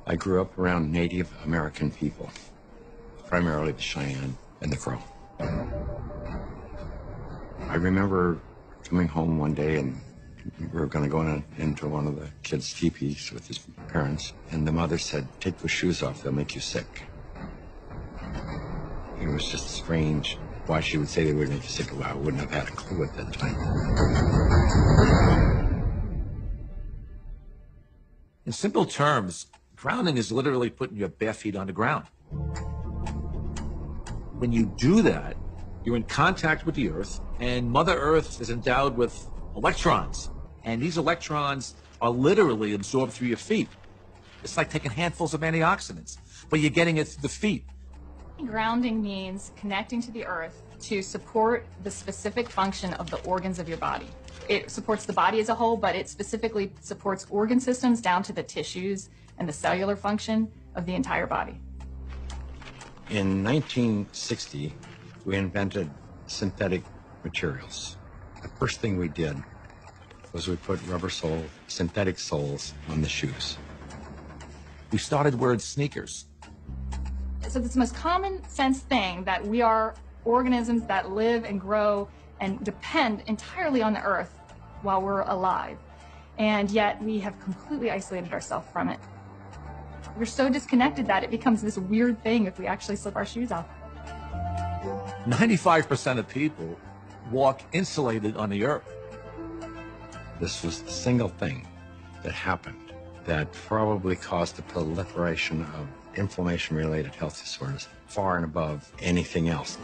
I grew up around Native American people, primarily the Cheyenne and the Crow. I remember coming home one day and we were going to go into one of the kids' teepees with his parents, and the mother said, "Take those shoes off, they'll make you sick." It was just strange why she would say they would make you sick. Well, I wouldn't have had a clue at that time. In simple terms, grounding is literally putting your bare feet on the ground. When you do that, you're in contact with the Earth, and Mother Earth is endowed with electrons. And these electrons are literally absorbed through your feet. It's like taking handfuls of antioxidants, but you're getting it through the feet. Grounding means connecting to the Earth to support the specific function of the organs of your body. It supports the body as a whole, but it specifically supports organ systems down to the tissues and the cellular function of the entire body. In 1960, we invented synthetic materials. The first thing we did was we put synthetic soles on the shoes. We started wearing sneakers. So it's the most common sense thing that we are organisms that live and grow and depend entirely on the Earth while we're alive. And yet we have completely isolated ourselves from it. We're so disconnected that it becomes this weird thing if we actually slip our shoes off. 95% of people walk insulated on the Earth. This was the single thing that happened that probably caused the proliferation of inflammation-related health disorders far and above anything else.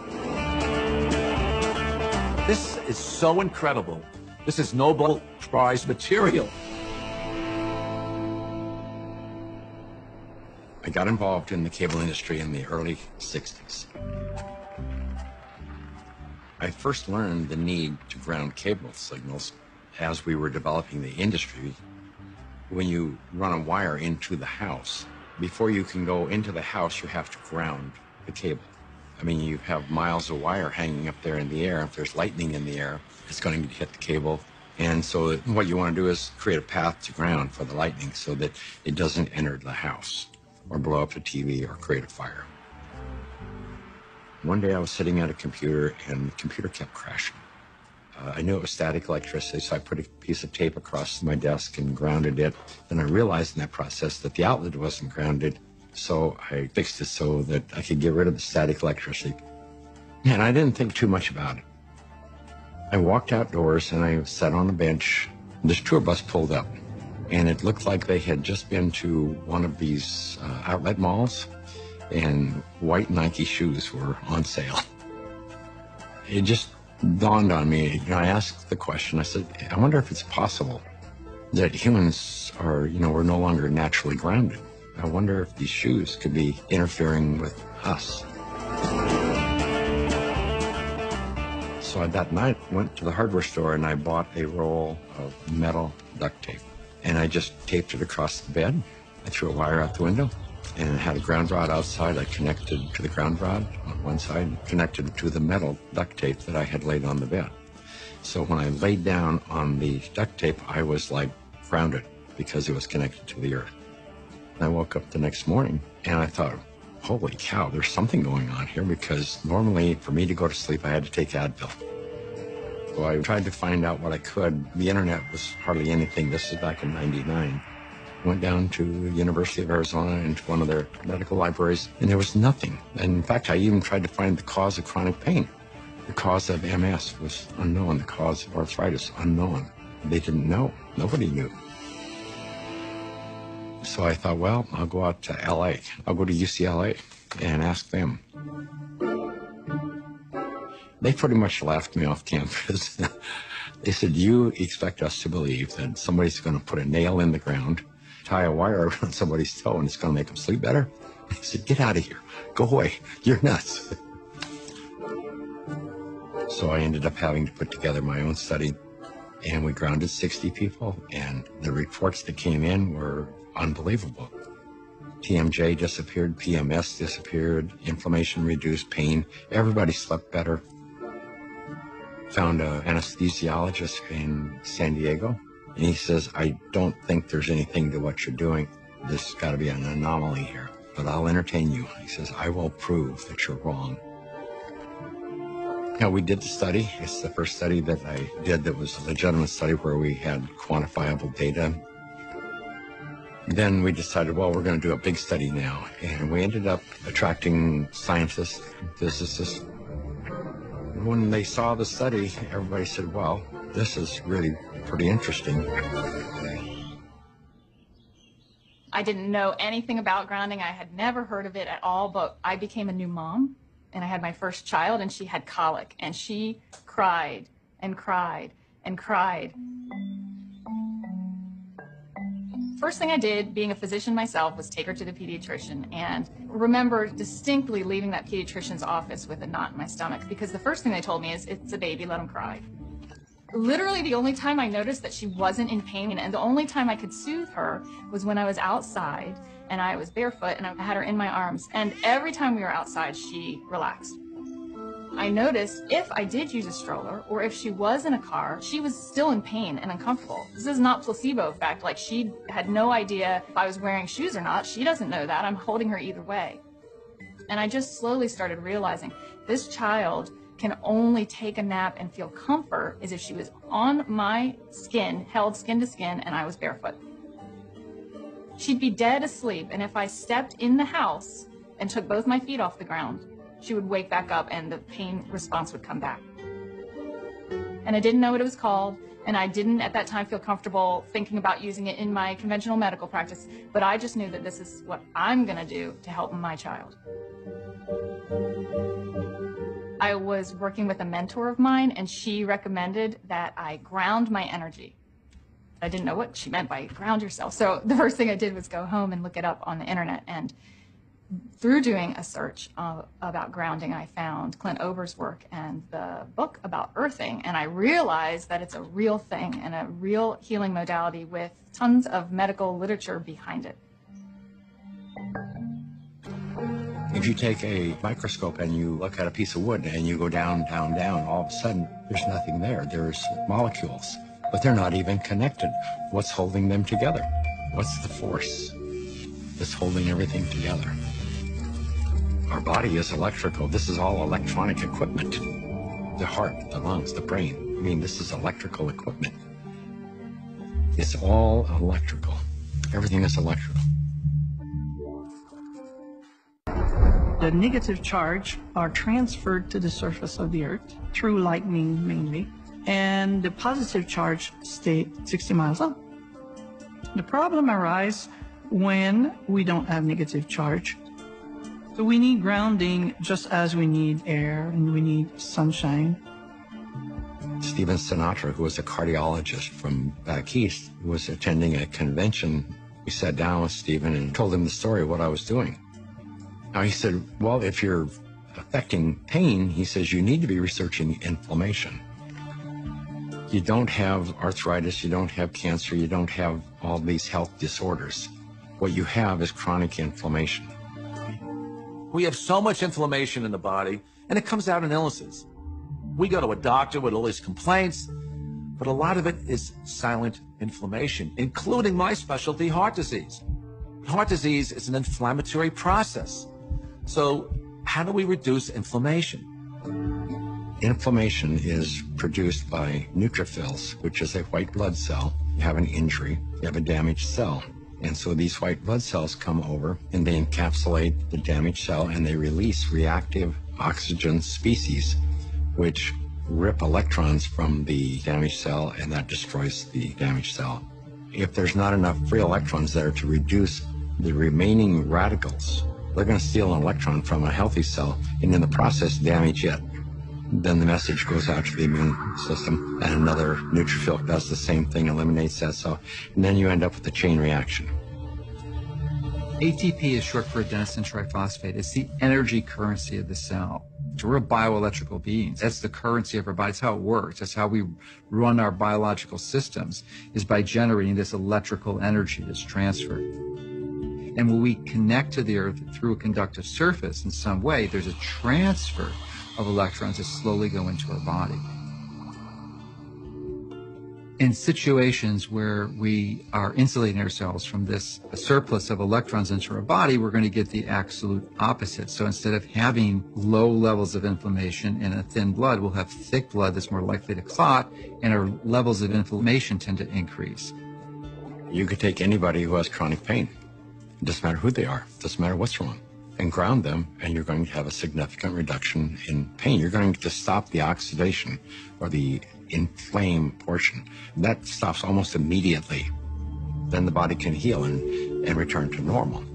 This is so incredible. This is Nobel Prize material. I got involved in the cable industry in the early 60s. I first learned the need to ground cable signals as we were developing the industry. When you run a wire into the house, before you can go into the house, you have to ground the cable. I mean, you have miles of wire hanging up there in the air. If there's lightning in the air, it's going to hit the cable. And so what you want to do is create a path to ground for the lightning so that it doesn't enter the house or blow up the TV or create a fire. One day I was sitting at a computer and the computer kept crashing. I knew it was static electricity, so I put a piece of tape across my desk and grounded it. Then I realized in that process that the outlet wasn't grounded, so I fixed it so that I could get rid of the static electricity. And I didn't think too much about it. I walked outdoors and I sat on a bench. This tour bus pulled up, and it looked like they had just been to one of these outlet malls, and white Nike shoes were on sale. It just dawned on me, I asked the question, I said, I wonder if it's possible that humans are, we're no longer naturally grounded. I wonder if these shoes could be interfering with us. So that night, I went to the hardware store and I bought a roll of metal duct tape. And I just taped it across the bed. I threw a wire out the window and it had a ground rod outside. I connected to the ground rod on one side, connected to the metal duct tape that I had laid on the bed. So when I laid down on the duct tape, I was like grounded because it was connected to the earth. I woke up the next morning and I thought, holy cow, there's something going on here, because normally for me to go to sleep, I had to take Advil. So I tried to find out what I could. The internet was hardly anything. This is back in '99. Went down to the University of Arizona into one of their medical libraries, and there was nothing. And in fact, I even tried to find the cause of chronic pain. The cause of MS was unknown. The cause of arthritis, unknown. They didn't know. Nobody knew. So I thought, well, I'll go out to LA. I'll go to UCLA and ask them. They pretty much laughed me off campus. They said, you expect us to believe that somebody's going to put a nail in the ground, tie a wire around somebody's toe, and it's going to make them sleep better? I said, get out of here. Go away. You're nuts. So I ended up having to put together my own study, and we grounded 60 people, and the reports that came in were unbelievable. TMJ disappeared, PMS disappeared, inflammation reduced, pain. Everybody slept better. Found an anesthesiologist in San Diego, and he says, I don't think there's anything to what you're doing. There's got to be an anomaly here, but I'll entertain you. He says, I will prove that you're wrong. We did the study. It's the first study that I did that was a legitimate study where we had quantifiable data. Then we decided, well, we're going to do a big study now. And we ended up attracting scientists, physicists. When they saw the study, everybody said, well, this is really pretty interesting. I didn't know anything about grounding. I had never heard of it at all, but I became a new mom, and I had my first child, and she had colic, and she cried and cried and cried. First thing I did, being a physician myself, was take her to the pediatrician, and remember distinctly leaving that pediatrician's office with a knot in my stomach, because the first thing they told me is, it's a baby, let him cry. Literally the only time I noticed that she wasn't in pain, and the only time I could soothe her, was when I was outside and I was barefoot and I had her in my arms, and every time we were outside she relaxed. I noticed if I did use a stroller or if she was in a car, she was still in pain and uncomfortable. This is not placebo effect. Like, she had no idea if I was wearing shoes or not. She doesn't know that. I'm holding her either way. And I just slowly started realizing this child can only take a nap and feel comfort is if she was on my skin, held skin to skin, and I was barefoot. She'd be dead asleep, and if I stepped in the house and took both my feet off the ground, she would wake back up and the pain response would come back. And I didn't know what it was called, and I didn't at that time feel comfortable thinking about using it in my conventional medical practice, but I just knew that this is what I'm gonna do to help my child. I was working with a mentor of mine, and she recommended that I ground my energy. I didn't know what she meant by ground yourself. So the first thing I did was go home and look it up on the internet. And through doing a search about grounding, I found Clint Ober's work and the book about earthing. And I realized that it's a real thing and a real healing modality with tons of medical literature behind it. If you take a microscope and you look at a piece of wood and you go down, down, down, all of a sudden there's nothing there. There's molecules, but they're not even connected. What's holding them together? What's the force that's holding everything together? Our body is electrical. This is all electronic equipment. The heart, the lungs, the brain. I mean, this is electrical equipment. It's all electrical. Everything is electrical. The negative charge are transferred to the surface of the earth through lightning mainly, and the positive charge stay 60 miles up. The problem arises when we don't have negative charge. So we need grounding just as we need air and we need sunshine. Stephen Sinatra, who was a cardiologist from back east, was attending a convention. We sat down with Stephen and told him the story of what I was doing. Now he said, well, if you're affecting pain, he says, you need to be researching inflammation. You don't have arthritis, you don't have cancer, you don't have all these health disorders. What you have is chronic inflammation. We have so much inflammation in the body, and it comes out in illnesses. We go to a doctor with all these complaints, but a lot of it is silent inflammation, including my specialty, heart disease. Heart disease is an inflammatory process. So how do we reduce inflammation? Inflammation is produced by neutrophils, which is a white blood cell. You have an injury, you have a damaged cell. And so these white blood cells come over and they encapsulate the damaged cell and they release reactive oxygen species, which rip electrons from the damaged cell, and that destroys the damaged cell. If there's not enough free electrons there to reduce the remaining radicals, they're going to steal an electron from a healthy cell and in the process damage it. Then the message goes out to the immune system and another neutrophil does the same thing, eliminates that cell, and then you end up with a chain reaction. ATP is short for adenosine triphosphate. It's the energy currency of the cell. So we're bioelectrical beings. That's the currency of our body. That's how it works. That's how we run our biological systems, is by generating this electrical energy that's transferred. And when we connect to the earth through a conductive surface in some way, there's a transfer of electrons that slowly go into our body. In situations where we are insulating ourselves from this surplus of electrons into our body, we're going to get the absolute opposite. So instead of having low levels of inflammation and a thin blood, we'll have thick blood that's more likely to clot, and our levels of inflammation tend to increase. You could take anybody who has chronic pain. It doesn't matter who they are. It doesn't matter what's wrong. And ground them, and you're going to have a significant reduction in pain. You're going to stop the oxidation or the inflamed portion. That stops almost immediately. Then the body can heal and return to normal.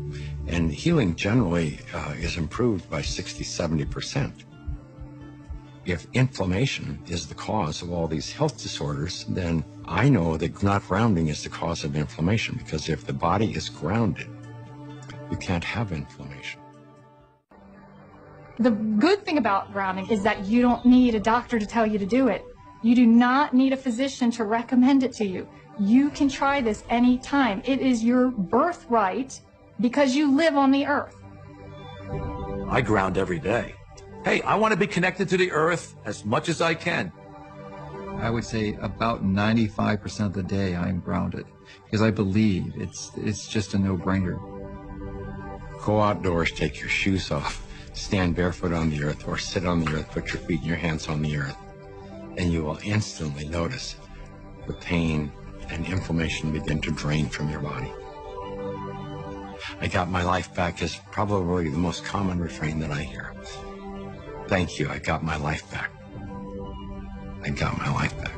And healing generally is improved by 60-70%. If inflammation is the cause of all these health disorders, then I know that not grounding is the cause of inflammation, because if the body is grounded, you can't have inflammation. The good thing about grounding is that you don't need a doctor to tell you to do it. You do not need a physician to recommend it to you. You can try this anytime. It is your birthright because you live on the earth. I ground every day. Hey, I want to be connected to the earth as much as I can. I would say about 95% of the day I'm grounded, because I believe it's just a no-brainer. Go outdoors, take your shoes off, stand barefoot on the earth, or sit on the earth, put your feet and your hands on the earth, and you will instantly notice the pain and inflammation begin to drain from your body. I got my life back is probably the most common refrain that I hear. Thank you, I got my life back. I got my life back.